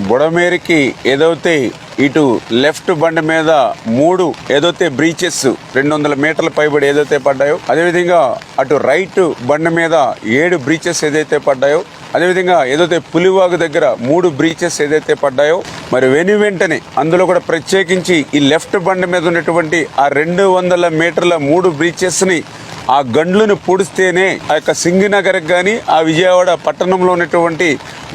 బుడమేరికి ఏదైతే ఇటు లెఫ్ట్ బండి మీద 3 ఏదైతే బ్రీచెస్ 200 మీటర్ల పైబడి ఏదైతే పడ్డాయో, అదేవిధంగా అటు రైట్ బండి మీద 7 బ్రీచెస్ ఏదైతే పడ్డాయో, అదేవిధంగా ఏదైతే పులివాగు దగ్గర 3 బ్రీచెస్ ఏదైతే పడ్డాయో, మరి వెంటనే అందులో కూడా ప్రత్యేకించి ఈ లెఫ్ట్ బండి మీద ఉన్నటువంటి ఆ 200 మీటర్ల 3 బ్రీచెస్ని ఆ గండ్లను పూడిస్తేనే ఆ యొక్క సింగినగర్ కానీ ఆ విజయవాడ పట్టణంలో ఉన్నటువంటి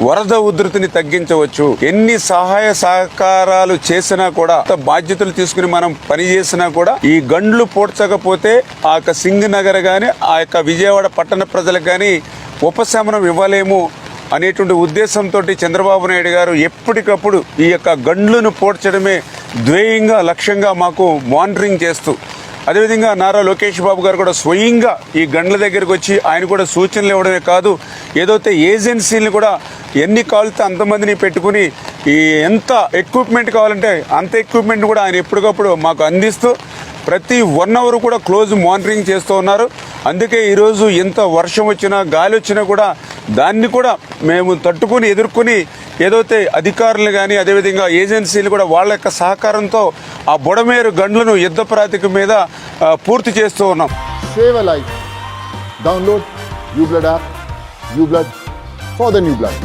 వరద ఉధృతిని తగ్గించవచ్చు. ఎన్ని సహాయ సహకారాలు చేసినా కూడా, బాధ్యతలు తీసుకుని మనం పని చేసినా కూడా ఈ గండ్లు పూడ్చకపోతే ఆ యొక్క సింగినగర్ కానీ ఆ యొక్క విజయవాడ పట్టణ ప్రజలకు కానీ ఉపశమనం ఇవ్వలేము అనేటువంటి ఉద్దేశంతో చంద్రబాబు నాయుడు గారు ఎప్పటికప్పుడు ఈ యొక్క గండ్లను పూడ్చడమే ధ్యేయంగా లక్ష్యంగా మాకు మానిటరింగ్ చేస్తూ, అదేవిధంగా నారా లోకేష్ బాబు గారు కూడా స్వయంగా ఈ గండ్ల దగ్గరికి వచ్చి ఆయన కూడా సూచనలు ఇవ్వడమే కాదు, ఏదైతే ఏజెన్సీలను కూడా ఎన్ని కావాలితే అంతమందిని పెట్టుకుని ఈ ఎంత ఎక్విప్మెంట్ కావాలంటే అంత ఎక్విప్మెంట్ కూడా ఆయన ఎప్పటికప్పుడు మాకు అందిస్తూ ప్రతి 1 అవర్ కూడా క్లోజ్ మానిటరింగ్ చేస్తూ ఉన్నారు. అందుకే ఈరోజు ఎంత వర్షం వచ్చినా గాలి వచ్చినా కూడా దాన్ని కూడా మేము తట్టుకుని ఎదుర్కొని ఏదైతే అధికారులు కానీ అదేవిధంగా ఏజెన్సీలు కూడా వాళ్ళ యొక్క సహకారంతో ఆ బుడమేరు గండ్లను యుద్ధ ప్రాతిపదిక మీద పూర్తి చేస్తూ ఉన్నాం. Save a life. Download UBlood app. UBlood for the new blood.